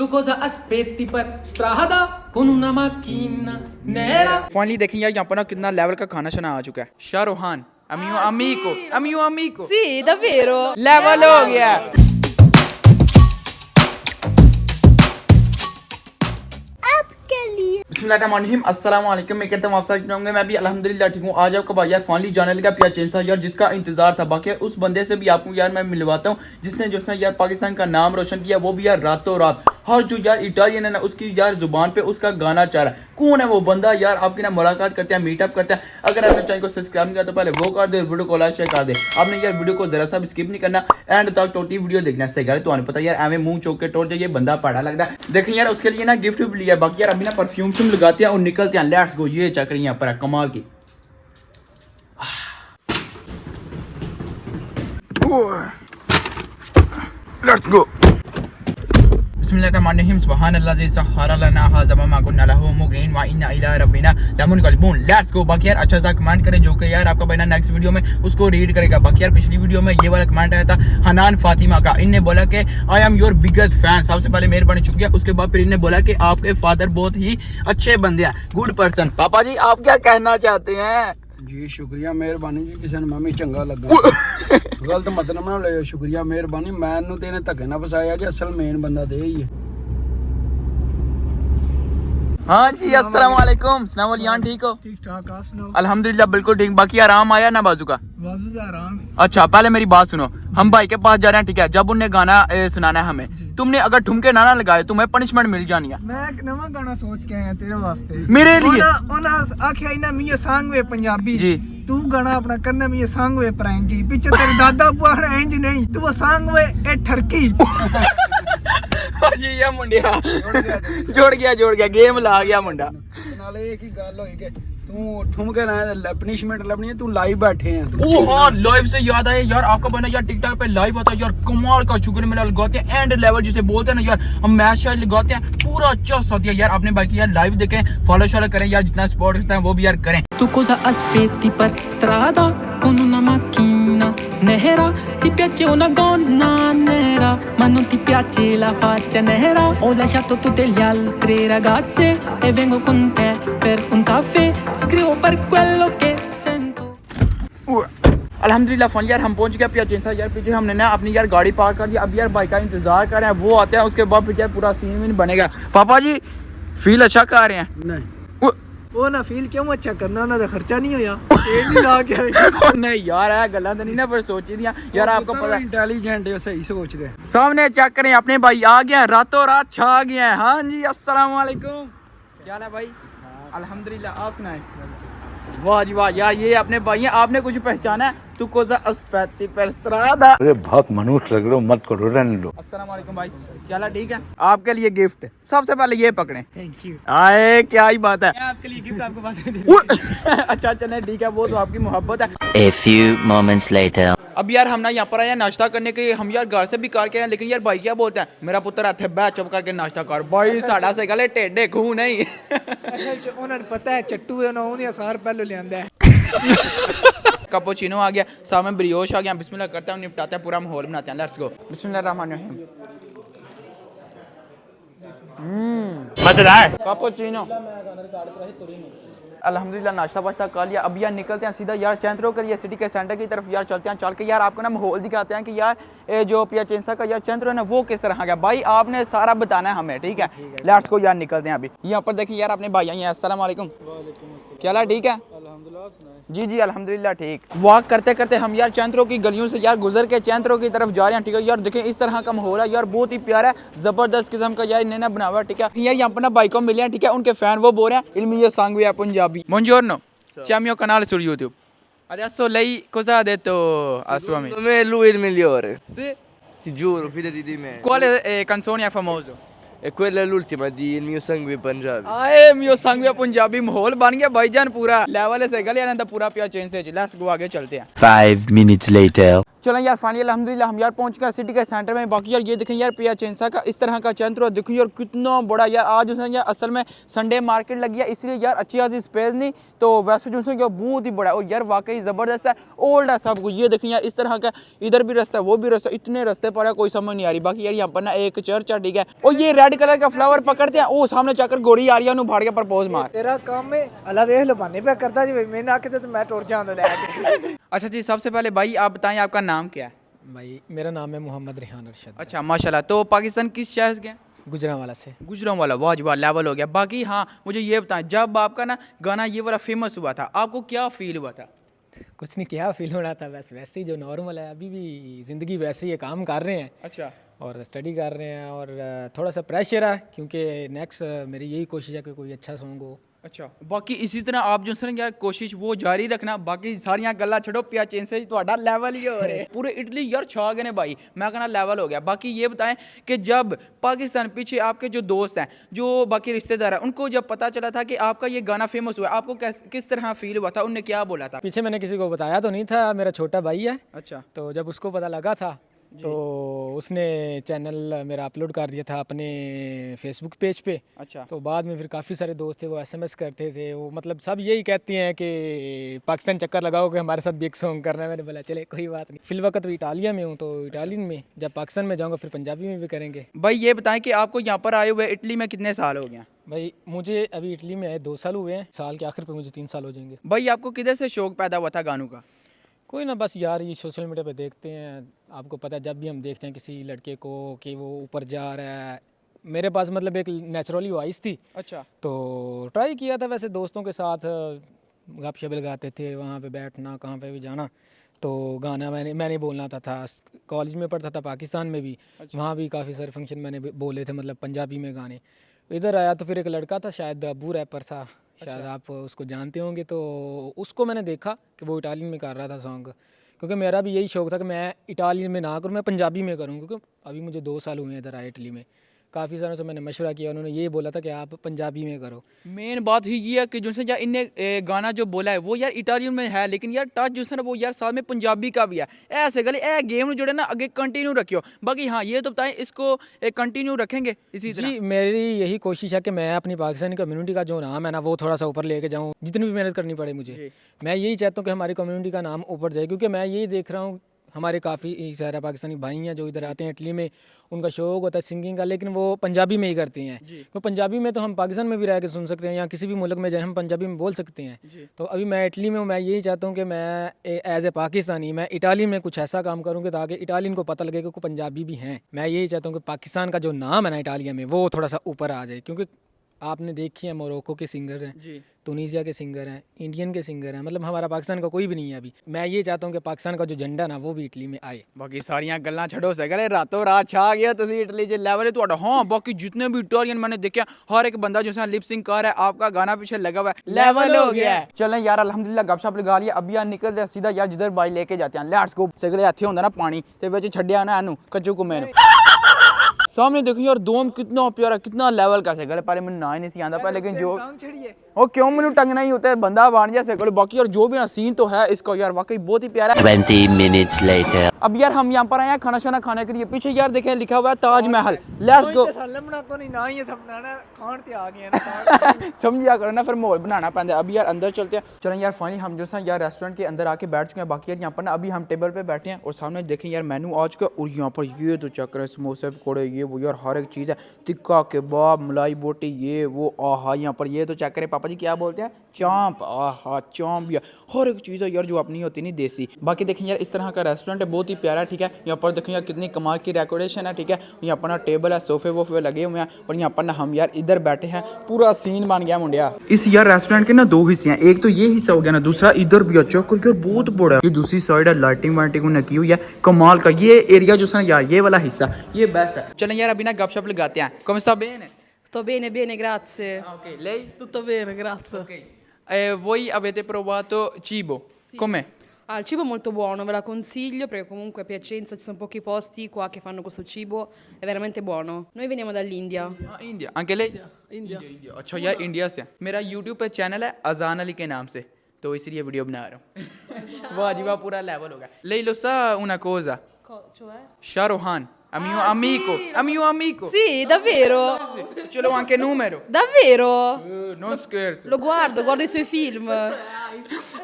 Tu cosa aspetti per strada con una macchina nera? Finally देखिए यार यहाँ पर ना कितना लेवल का खाना शाना आ चुका है। शाहरुखान अमियो अमीको Sì, davvero? लेवल हो गया। बिस्मिल्लाहिर्रहमानिर्रहीम, अस्सलाम वालेकुम। मैं कहता हूँ आप सब होंगे, मैं भी अल्हम्दुलिल्लाह ठीक हूँ। आज आपका भाई यार फाइनली जाने लगा पिया चेंसा यार, जिसका इंतजार था। बाकी उस बंदे से भी आपको यार मैं मिलवाता हूँ जिसने जो है यार पाकिस्तान का नाम रोशन किया, वो भी यार रातों रात। हर जो यार इटालियन है ना उसकी यार जुबान पे उसका गाना चाह रहा है। कौन है वो बंदा यार, आपकी ना मुलाकात करते हैं, मीटअप करते हैं। अगर आपने चैनल को सब्सक्राइब नहीं किया तो पहले वो कर दे, वीडियो को लाइक शेयर कर दे। आपने यार वीडियो को जरा सा भी स्किप नहीं करना, एंड तक टोटली वीडियो देखना सही है। तो पता यार एवं मुंह चौक के टोर जो ये बंदा पड़ा लगता है। देखें यार उसके लिए ना गिफ्ट भी लिया। बाकी यार अभी ना परफ्यूम शुम लगाते हैं और निकलते हैं। Let's go. ये चक्कर यहाँ पर कमाल की। Let's go. बिस्मिल्लाहिर्रहमानिर्रहीम, सुब्हानल्लाज़ी सख्खरा लना हाज़ा मा कुन्ना लहू मुक़रिनीन व इन्ना इला रब्बिना लमुनक़लिबून। Let's go. बाकी यार अच्छा सा कमेंट करें जो कि यार आपका भाई ना नेक्स्ट वीडियो में उसको रीड करेगा। बाकी यार पिछली वीडियो में ये वाला कमेंट आया था हनान फातिमा का। इनने बोला कि I am your biggest fan. सबसे पहले मेहरबानी शुक्रिया। उसके बाद फिर इनने बोला कि आपके फादर बहुत ही अच्छे बंदे हैं, गुड पर्सन। पापा जी आप क्या कहना चाहते हैं? जी शुक्रिया मेहरबानी जी, किसी ने मामी चंगा लगा गलत मतलब ना ले। शुक्रिया मेहरबानी, मैनू तेने धक्के ना फसाया जी, असल मेन बंदा ते ही है। हाँ जी अस्सलाम वालेकुम। सनाओ यान ठीक हो? ठीक ठाक, आप सुनाओ? अल्हम्दुलिल्लाह बिल्कुल ठीक। बाकी आराम आया ना बाजू का? बाजू का आराम है। अच्छा पहले मेरी बात सुनो, हम भाई के पास जा रहे हैं ठीक है। जब उनने गाना सुनाना है हमें, तुमने अगर ठुमके ना लगाए तुम्हें पनिशमेंट मिल जानी है। मैं एक नवा गाना सोच के आया तेरे वास्ते, मेरे लिए? ओना आखिया इना मियां सांग वे पंजाबी जी। तू गाना अपना करना मियां सांग वे पराएंगी पीछे तेरे दादा बुआ इंज नहीं, तू वो सांग वे ए ठरकी। जी ये मुंडिया जोड़ गया गेम ला गया मुंडा। नाले एक ही गल होई कि तू ठुमके ना पनिशमेंट लबनी है, तू लाइव बैठे हैं। ओ हाँ, लाइव से याद आया यार, आपका बना यार टिकटॉक पे लाइव होता है यार, कमाल का शुक्र मेला लगाते हैं। एंड लेवल जिसे बोलते हैं ना यार, हम मैच शायद लगाते हैं, पूरा अच्छा साथ यार। अपने बाकी यार लाइव देखें, फॉलो शॉलो करें यार, जितना सपोर्ट करते हैं वो भी यार करें। Tu cosa aspetti per strada con una macchina nera? Ti piace una gonna nera, ma non ti piace la faccia nera? Ho lasciato tutte le altre ragazze e vengo con te per un caffè. Scrivo per quello che sento. अल्हम्दुलिल्लाह finally यार हम पहुंच गए पिया chainsaw यार। पीछे हमने ना अपनी यार गाड़ी पार्क कर दी। अब यार बाइक का इंतजार कर रहे हैं, वो आते हैं उसके बाद फिर यार पूरा सीन भी बनेगा। पापा जी फील अच्छा कर रहे हैं? नहीं वो ना फील क्यों अच्छा करना, ना खर्चा नहीं होया नहीं ला के। नहीं यार है गल्ला तो नहीं ना फिर सोची दिया यार, आपको पता है इंटेलिजेंट है, सही सोच रहे। सामने चेक करें, अपने भाई आ गया, रातों रात छा गया है। हाँ जी अस्सलाम वालेकुम, क्या हाल है भाई? अल्हम्दुलिल्लाह, आप सुनाए? वाह जी वाह यार, ये अपने भाई हैं। आपने कुछ पहचाना है? तू कोजा अस्पेती पर स्त्रादा। अरे बहुत मनुष्य लग रहे हो, मत करो, रहने लो। अस्सलाम वालेकुम भाई, क्या हाल है? ठीक है। आपके लिए गिफ्ट, सबसे पहले ये पकड़े। Thank you. आए क्या ही बात है, आपके लिए गिफ्ट आपको बात अच्छा चले ठीक है, वो तो आपकी मोहब्बत है। A few moments later. अब यार हम ना यहाँ पर आए नाश्ता करने के लिए। हम यार घर से भी कार के आए, लेकिन यार भाई क्या बोलते हैं, मेरा पुत्र आते बैठ चुप करके नाश्ता कर। भाई साढ़ा से गले टेढ़े खून नहीं। उन्हें पता है चट्टू है ना, उन्हें सार पहले ले आंदा है। कैपुचिनो आ गया, सामने ब्रियोश आ गया। बिस्मिल्लाह करते हैं, निपटाते हैं, पूरा माहौल बनाते हैं। Let's go. बिस्मिल्लाहिर्रहमानिर्रहीम। मजेदार। कैपुचिनो। अल्हम्दुलिल्लाह नाश्ता वाश्ता कर लिया। अब यार निकलते हैं सीधा यार चैंत्रो के लिए, सिटी के सेंटर की तरफ यार चलते हैं। चल के यार आपको ना माहौल दिखाते हैं कि यार ये जो पिया चेंसा का यार चैंत्रो है ना वो किस तरह का। भाई आपने सारा बताना है हमें, ठीक है? लेट्स को यार निकलते हैं अभी। यहाँ पर देखिए यार अपने भाई हैं। अस्सलाम वालेकुम, क्या हाल? ठीक है जी जी अल्हम्दुलिल्लाह ठीक। वॉक करते करते हम यार चैंत्रो की गलियों से यार गुजर के चैंत्रो की तरफ जा रहे हैं, ठीक है यार? देखें इस तरह का माहौल है यार, बहुत ही प्यारा है, जबरदस्त किस्म का यार इन्हें बना हुआ, ठीक है यार? यहाँ पर ना भाई को मिले हैं, ठीक है? उनके फैन वो बोल रहे हैं इल्मी सांग Punjabi. Buongiorno, c'è il mio canale su YouTube. Adesso lei cosa ha detto a sua amica? Per me lui è il migliore, Sì. ti giuro, fidati di me. Quale canzone è famoso? E quella è l'ultima di Il mio sangue Punjabi. आए मियो संग में पंजाबी माहौल बन गया भाईजान, पूरा level से गले आनंद पूरा पिया चेंज से। लेट्स गो आगे चलते हैं। 5 minutes later. चलें यार फाइनली अल्हम्दुलिल्लाह हम यार पहुंच गए सिटी के सेंटर में। बाकी यार ये देखें यार पिया चेंसा का इस तरह का चैंत्रो देखो यार कितना बड़ा यार। आज उसने यार असल में संडे मार्केट लगी है, इसलिए यार अच्छी खासी स्पेस नहीं, तो वैसे जो यार बहुत ही बड़ा है और यार वाकई ज़बरदस्त है, ओल्ड है सब कुछ। ये देखें यार इस तरह का, इधर भी रास्ता वो भी रास्ता, इतने रास्ते पर है कोई समझ नहीं आ रही। बाकी यार यहाँ पर ना एक चर्च है, ठीक है? और ये रेड रेड कलर का फ्लावर पकड़ते हैं, ओ सामने जाकर गोरी आ रही है, उन्हें फाड़ के प्रपोज मार। तेरा काम है अल्लाह देख लो बहाने पे करता जी, मैंने आके तो मैं टूट जाऊंगा लेके। अच्छा जी, सबसे पहले भाई आप बताएं आपका नाम क्या है? भाई मेरा नाम है मोहम्मद रेहान अरशद। अच्छा माशाल्लाह। तो पाकिस्तान किस शहर से गए? गुजरांवाला से। गुजरांवाला, वाह जी वाह, लेवल हो गया। बाकी हाँ मुझे ये बताएं, जब आपका ना गाना ये वाला फेमस हुआ था, आपको क्या फील हुआ था? कुछ नहीं, क्या फील हो रहा था, बस वैसे ही जो नॉर्मल है, अभी भी ज़िंदगी वैसे ही है, काम कर रहे हैं अच्छा। और स्टडी कर रहे हैं और थोड़ा सा प्रेशर है क्योंकि नेक्स्ट मेरी यही कोशिश है कि कोई अच्छा सॉन्ग हो। अच्छा, बाकी इसी तरह आप जो सर यार कोशिश वो जारी रखना। बाकी सारियां गल्ला छड़ो, पिया चेन से ਤੁਹਾਡਾ लेवल ही हो रहे पूरे इटली यार छा गए ने भाई, मैं कहना लेवल हो गया। बाकी ये बताएं कि जब पाकिस्तान पीछे आपके जो दोस्त हैं, जो बाकी रिश्तेदार हैं, उनको जब पता चला था कि आपका ये गाना फेमस हुआ, आपको किस तरह फील हुआ था, उनने क्या बोला था? पीछे मैंने किसी को बताया तो नहीं था, मेरा छोटा भाई है। अच्छा। तो जब उसको पता लगा था तो उसने चैनल मेरा अपलोड कर दिया था अपने फेसबुक पेज पे। अच्छा। तो बाद में फिर काफ़ी सारे दोस्त थे, वो एसएमएस करते थे, वो मतलब सब यही कहती हैं कि पाकिस्तान चक्कर लगाओ कि हमारे साथ भी एक सॉन्ग करना है। मैंने बोला चले कोई बात नहीं, फिल वक्त तो इटालिया में हूँ तो इटालियन में, जब पाकिस्तान में जाऊँगा फिर पंजाबी में भी करेंगे। भाई ये बताएं कि आपको यहाँ पर आए हुए इटली में कितने साल हो गए? भाई मुझे अभी इटली में आए 2 साल हुए हैं, साल के आखिर पे मुझे 3 साल हो जाएंगे। भाई आपको किधर से शौक पैदा हुआ था गानों का? कोई ना, बस यार ये सोशल मीडिया पे देखते हैं, आपको पता है, जब भी हम देखते हैं किसी लड़के को कि वो ऊपर जा रहा है, मेरे पास मतलब एक नेचुरली वॉइस थी। अच्छा। तो ट्राई किया था वैसे दोस्तों के साथ, गपशप लगाते थे, वहाँ पे बैठना, कहाँ पे भी जाना, तो गाना मैंने बोलना था। कॉलेज में पढ़ता था पाकिस्तान में भी। अच्छा। वहाँ भी काफ़ी सारे फंक्शन मैंने बोले थे, मतलब पंजाबी में गाने। इधर आया तो फिर एक लड़का था, शायद अबू रैपर था, शायद आप उसको जानते होंगे, तो उसको मैंने देखा कि वो इटालियन में कर रहा था सॉन्ग, क्योंकि मेरा भी यही शौक था कि मैं इटालियन में ना करूँ, मैं पंजाबी में करूँ, क्योंकि अभी मुझे 2 साल हुए हैं इधर आए इटली में। काफ़ी सारों से मैंने मशवरा किया, उन्होंने ये बोला था कि आप पंजाबी में करो। मेन बात ही ये है कि जो यार इनने गाना जो बोला है वो यार इटालियन में है, लेकिन यार टच जो है वो यार साथ में पंजाबी का भी है। ऐसे गले ए गेम जो है ना आगे कंटिन्यू रखियो। बाकी हाँ ये तो बताएं, इसको कंटिन्यू रखेंगे इसी तरह? जी मेरी यही कोशिश है कि मैं अपनी पाकिस्तानी कम्युनिटी का जो नाम है ना वो थोड़ा सा ऊपर लेके जाऊँ, जितनी भी मेहनत करनी पड़े मुझे। मैं यही चाहता हूँ कि हमारी कम्युनिटी का नाम ऊपर जाए, क्योंकि मैं यही देख रहा हूँ हमारे काफ़ी सारे पाकिस्तानी भाई हैं जो इधर आते हैं इटली में, उनका शौक होता है सिंगिंग का, लेकिन वो पंजाबी में ही करते हैं। तो पंजाबी में तो हम पाकिस्तान में भी रह के सुन सकते हैं, या किसी भी मुल्क में जाए हम पंजाबी में बोल सकते हैं। तो अभी मैं इटली में हूँ, मैं यही चाहता हूँ कि मैं एज ए पाकिस्तानी मैं इटालियन में कुछ ऐसा काम करूँ कि ताकि इटालियन को पता लगे कि पंजाबी भी हैं। मैं यही चाहता हूँ कि पाकिस्तान का जो नाम है ना इटालिया में वो थोड़ा सा ऊपर आ जाए, क्योंकि आपने देखी है मोरक्को के सिंगर हैं, तुनीसिया के सिंगर हैं, इंडियन के सिंगर हैं, मतलब हमारा पाकिस्तान का कोई भी नहीं है अभी। मैं ये चाहता हूँ कि पाकिस्तान का जो झंडा ना वो भी इटली में आए। बाकी सारियां गल्लां छड़ो सगले, रातों रात छा गया तुसी इटली जे लेवल है ਤੁਹਾਡਾ। हाँ बाकी जितने भी इटालियन मैंने देखे, हर एक बंदा जो लिप सिंक कर रहा है, आपका गाना पीछे लगा हुआ है, लेवल हो गया है। चलें यार अल्हम्दुलिल्लाह गपशप लगा लिया, अब यार निकलते हैं सीधा यार जिधर बाई लेके जाते हैं। Let's go. सगले हथे होंदा ना पानी ते विच छड्डिया ना एनू कच्चू कुमे नू। सामने देखो यार दोम कितना प्यारा, कितना लेवल का सगल। पहले मैंने ना ही नहीं सी आंदा पर, लेकिन जो ओ क्यों मैंने टंगना ही होता है, बंदा बन जा सगल। बाकी यार जो भी ना सीन तो है इसका यार वाकई बहुत ही प्यारा है। 20 minutes later. अब यार हम यहाँ पर आए हैं खाना शाना खाने के लिए। पीछे यार देखें लिखा हुआ है ताजमहल। Let's go. समझिया करो ना, फिर माहौल बनाना पैंदा। अभी यार अंदर चलते हैं। चलें यार फाइनली हम जो है यार रेस्टोरेंट के अंदर आके बैठ चुके हैं। बाकी यार यहाँ पर ना अभी हम टेबल पे बैठे हैं और सामने देखें यार मेनू आ चुका है, और यहाँ पर ये तो चेक करें समोसे पकौड़े ये वो यार हर एक चीज़ है, टिक्का कबाब मलाई बोटी ये वो। आहा यहाँ पर ये तो चेक करें पापा जी क्या बोलते हैं, चांप। आहा चांप यार हर एक चीज़ है यार जो अपनी होती नहीं देसी। बाकी देखें यार इस तरह का रेस्टोरेंट है, बहुत ही प्यारा। ठीक है, यहाँ पर देखें यार कितनी कमाल की डेकोरेशन है। ठीक है, यहाँ पर ना टेबल है, सोफे वोफे लगे हुए हैं, और यहाँ पर ना हम यार इधर बैठे हैं। पूरा सीन बन गया मुंडिया। इस यार रेस्टोरेंट के ना 2 हिस्से हैं, एक तो ये हिस्सा हो गया ना, दूसरा इधर भी अच्छा करके बहुत बड़ा है। ये दूसरी साइड है, लाइटिंग वाइटिंग लगी हुई है कमाल का। ये एरिया जो है यार ये वाला हिस्सा ये बेस्ट है। चलें यार अभी ना गपशप लगाते हैं। कम सा बेन है? Sto bene, bene, grazie. Ok, lei? Tutto bene, grazie. Ok. Voi avete provato cibo? Com'è? Ah, il cibo è molto buono, ve la consiglio perché comunque a Piacenza ci sono pochi posti qua che fanno questo cibo, è veramente buono. Noi veniamo dall'India. हाँ India. Uncle लei? India. India. अच्छा यार India से। मेरा YouTube पे channel है अजान अली के नाम से, तो इसलिए वीडियो बना रहा हूँ। वाह जी वाह पूरा लेवल हो गया। Lei lo sa una cosa? Cioè? Shahrukh Khan amico. Sì, davvero? Ce l'ho anche numero. Davvero? Non scherzo. Lo guardo i suoi film.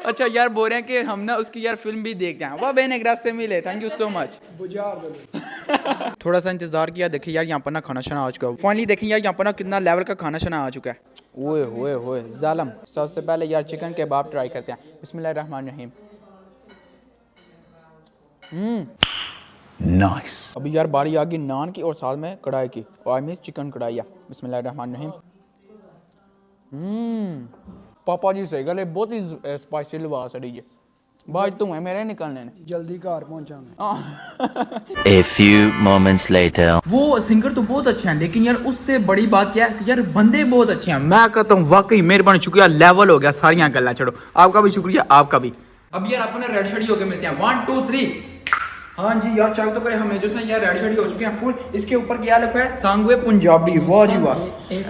अच्छा यार बोल रहे हैं कि हम ना उसकी यार फिल्म भी देखते हैं। वाह बेने ग्रास से मिले, थैंक यू सो मच। थोड़ा सा इंतजार किया, देखिए यार यहाँ पर ना खाना शाना आ चुका है। फाइनली देखिए यार यहाँ पर ना कितना लेवल का खाना शाना आ चुका है। ओए होए होए जालम। सबसे पहले यार चिकन कबाब ट्राई करते हैं। बिस्मिल्लाहिर्रहमानिर्रहीम। नाइस। अभी यार बारी आ गई नान की और साथ में कढ़ाई की, और आई मीन चिकन कढ़ाई। बिस्मिल्लाहिर्रहमानिर्रहीम। पापा जी सही गल, बहुत ही स्पाइसी लिबास है ये। बाज तू है मेरे निकलने ने। ਜਲਦੀ ਘਰ ਪਹੁੰਚਾਂਗੇ। A few moments later. वो सिंगर तो बहुत अच्छे हैं, लेकिन यार उससे बड़ी बात क्या है कि यार बंदे बहुत अच्छे हैं। मैं कहता हूँ वाकई मेहरबानी, शुक्रिया, लेवल हो गया, सारियां गल्ला छोड़ो। आपका भी शुक्रिया, आपका भी। अब यार आपको ना रेड शर्ट होके मिलते हैं। 1 2 3। हाँ जी यार चाहे तो करे हमें जो यार रेड शर्ट हो चुके हैं फुल। इसके ऊपर क्या लिखा है? सांगवे पंजाबी। वाह जी वाह,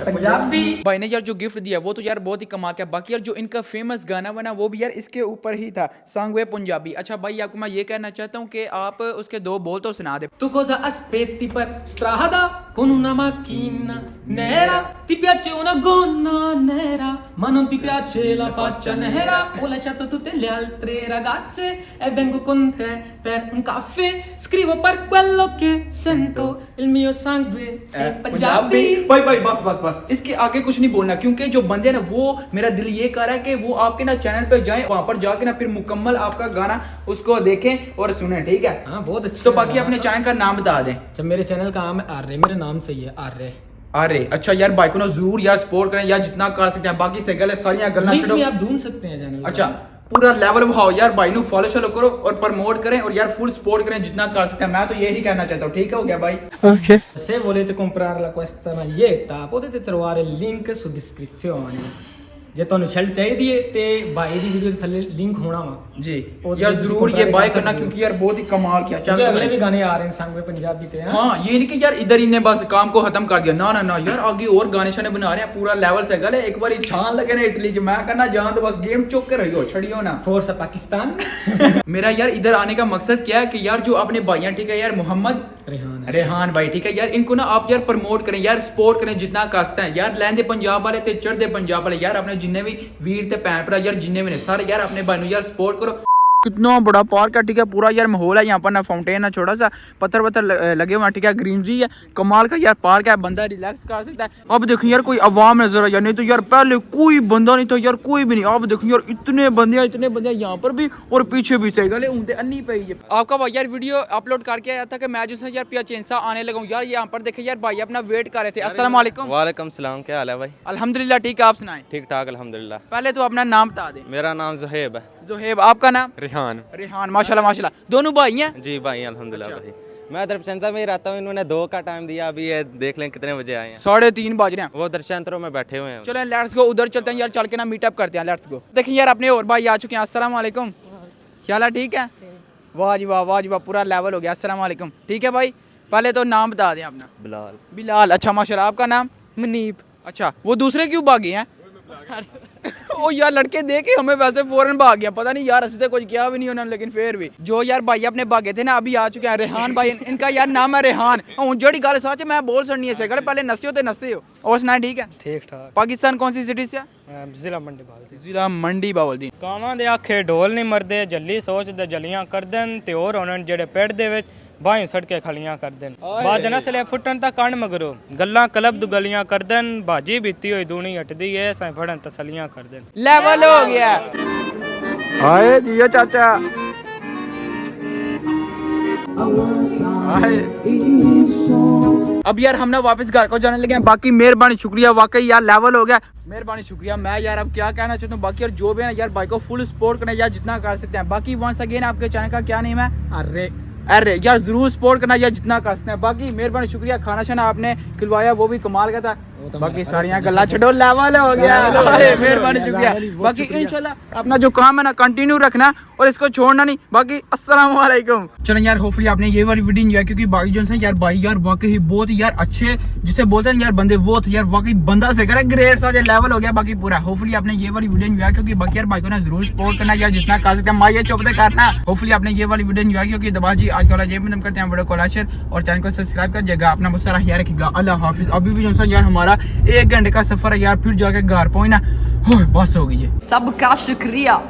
पंजाबी। भाई ने यार जो गिफ्ट दिया वो तो यार बहुत ही कमाल का। बाकी यार जो इनका फेमस गाना बना वो भी यार इसके ऊपर ही था, सांगवे पंजाबी। अच्छा भाई आपको मैं ये कहना चाहता हूँ कि आप उसके 2 बोल तो सुना दे। Tu cosa aspetti per strada con una macchina nera? Ti piace una gonna nera, ma non ti piace la faccia nera? Ho lasciato tutte le altre ragazze e vengo con te per un caffè. Scrivo per quello che sento, il mio sangue è punjabi. भाई भाई बस बस बस, इसके आगे कुछ नहीं बोलना, क्योंकि जो बंदे ना वो मेरा दिल ये कह रहा है कि वो आपके ना चैनल पे जाएं, वहां पर जाके ना फिर मुकम्मल आपका गाना उसको देखें और सुने, ठीक है? हाँ बहुत अच्छा। तो बाकी अपने चैनल का नाम बता दें। अच्छा मेरे चैनल का नाम है आर्य, मेरे नाम से ही है आर्य। अरे अच्छा यार भाई को ना जरूर यार सपोर्ट करें यार, जितना कर सकते हैं। बाकी से गल सारियां गल्लां लिंक छोड़ो। भी आप ढूंढ सकते हैं चैनल। अच्छा पूरा लेवल बढ़ाओ यार, भाई नु फॉलो शॉलो करो और प्रमोट करें और यार फुल सपोर्ट करें जितना कर सकते हैं। मैं तो यही कहना चाहता हूँ, ठीक है? हो गया भाई। Se volete comprarla questa maglietta potete trovare il link su descrizione। ਜੇ ਤੁਹਾਨੂੰ ਸ਼ਰਟ ਚਾਹੀਦੀ ਹੈ ਤੇ ਬਾਈ ਦੀ ਵੀਡੀਓ ਦੇ ਥੱਲੇ ਲਿੰਕ ਹੋਣਾ ਵਾ जी और यार ये जरूर compare ये बाय कर करना, सकते हो। क्योंकि यार बहुत ही कमाल किया। चल क्योंकि अगले भी गाने आ रहे हैं संग में पंजाबी ते। हाँ ये नहीं कि यार इधर इन्हें बस काम को खत्म कर दिया, ना ना ना यार आगे और गाने शाने बना रहे हैं, पूरा लेवल से गल है। एक बार छान लगे ना इटली च, मैं कहना जान तो बस गेम चुक के रहियो, छड़ियो ना। फोर्स पाकिस्तान। मेरा यार इधर आने का मकसद क्या है कि यार जो अपने भाइयां, ठीक है यार, मोहम्मद रेहान भाई, ठीक है यार, इनको ना आप यार प्रमोट करें यार, सपोर्ट करें जितना कर सकते हैं यार। लैंदे पंजाब वाले ते चढ़दे पंजाब वाले यार, अपने जिन्ने भी वीर ते भैन भरा यार जिन्ने भी ने सारे यार अपने भाई यार सपोर्ट करो। कितना बड़ा पार्क है, ठीक है, पूरा यार माहौल है यहाँ पर ना, फाउंटेन है, छोटा सा पत्थर वत्थर लगे हुए हैं, ठीक है, ग्रीनरी है, कमाल का यार पार्क है, बंदा रिलैक्स कर सकता है। अब देखो यार कोई अवाम नजर आ, नहीं तो यार पहले कोई बंदा नहीं था यार, कोई भी नहीं। अब देखो यार इतने बंदे यहाँ पर भी और पीछे भी सही गले उनके अन्नी पे ही। आपका भाई यार वीडियो अपलोड करके आया था कि मैं जो यार पियाचेंसा आने लगा हूँ यार, यहाँ पर देखे यार भाई अपना वेट कर रहे थे। अस्सलाम वालेकुम। वालेकुम सलाम, क्या हाल है भाई? अल्हम्दुलिल्लाह ठीक है, आप सुनाएं? ठीक ठाक अल्हम्दुलिल्लाह। पहले तो अपना नाम बता दें। मेरा नाम ज़ुहैब है। ज़ुहैब, आपका नाम? रिहान। रेहान, माशाल्लाह माशाल्लाह, दोनों भाई हैं? जी भाई अल्हम्दुलिल्लाह भाई। मैं दरचंचा में ही रहता हूँ, इन्होंने 2 का टाइम दिया, अभी ये देख लें कितने बजे आए हैं। 3:30 बज रहे हैं। वो दरचंत्रों में बैठे हुए हैं। चलो लेट्स गो, उधर चलते हैं यार, चल के ना मीटअप करते हैं, लेट्स गो। देखिए यार अपने और भाई आ चुके हैं। अस्सलाम वालेकुम, क्या हाल, ठीक है? वाह जी वाह, वाह जी वाह, पूरा लेवल हो गया। अस्सलाम वालेकुम, ठीक है भाई, पहले तो नाम बता दें अपना। बिलाल। बिलाल, अच्छा माशाल्लाह, आपका नाम? मनीब। अच्छा, वो दूसरे क्यों भागे हैं? ओ यार लड़के देखे हमें वैसे फौरन भाग गया, पता नहीं यार असते कुछ किया भी नहीं उन्होंने, लेकिन फिर भी जो यार भाई अपने भागे थे ना, अभी आ चुके हैं। रेहान भाई, इनका यार नाम है रेहान। जड़ी गल सच मैं बोल सकनी है, पहले नसे हो तो नसे हो। और सुना, ठीक है? ठीक ठाक। पाकिस्तान कौन सी सिटी से? जिला मंडी बावलदीन। जिला मंडी बावलदीन। कावां दे आखे ढोल नहीं मरदे, जल्ली सोचदे जलियां कर देन ते और उन्होंने जेड़े पेड़ दे विच बाहीं सड़के खलियां कर देन। बाद नस्ले फुटन ता कण मगरो गल्लां कलब दु गलियां कर देन, भाजी बीती होई दूनी हटदी है, सां फड़न तसलियां कर देन। लेवल हो गया। हाय जियो चाचा, अब यार हम ना वापस घर को जाने लगे हैं। बाकी मेहरबानी शुक्रिया, वाकई यार लेवल हो गया, मेहरबानी शुक्रिया। मैं यार अब क्या कहना चाहता हूँ, बाकी यार जो भी है ना यार भाई को फुल सपोर्ट करना यार, जितना कर सकते हैं। बाकी वंस अगेन आपके चैनल का क्या नेम है? आर्य। अरे यार जरूर सपोर्ट करना यार जितना कर सकते हैं। बाकी मेहरबानी शुक्रिया, खाना शाना आपने खिलवाया वो भी कमाल का था। बाकी सारियां गल्ला छड़ो, लेवल हो गया। मेहरबानी, शुक्रिया। बाकी इंशाल्लाह अपना जो काम है ना कंटिन्यू रखना और इसको छोड़ना नहीं। बाकी अस्सलाम वालेकुम। चलो यार, होपफुली आपने ये वाली वीडियो एंजॉय, क्योंकि बाकी जो है यार भाई यार वाकई बहुत यार अच्छे, जिसे बोलते हैं यार बंदे वो थे यार, वाकई बंदा से करे ग्रेट सा लेवल हो गया बाकी पूरा। होपफुली आपने ये वाली वीडियो एंजॉय, क्योंकि बाकी यार भाई को ना जरूर सपोर्ट करना यार, जितना कर सकते हैं माँ ये चुपते करना। होपफुली आपने ये वाली वीडियो एंजॉय, क्योंकि दबा जी आज वाला ये खत्म करते हैं वीडियो को लाइक शेयर और चैनल को सब्सक्राइब कर जाएगा। अपना बहुत सारा ख्याल रखिएगा। अल्लाह हाफिज। अभी भी जो है यार हमारा 1 घंटे का सफर है यार, फिर जाके घर पहुंचना, बस हो गई है। सबका शुक्रिया।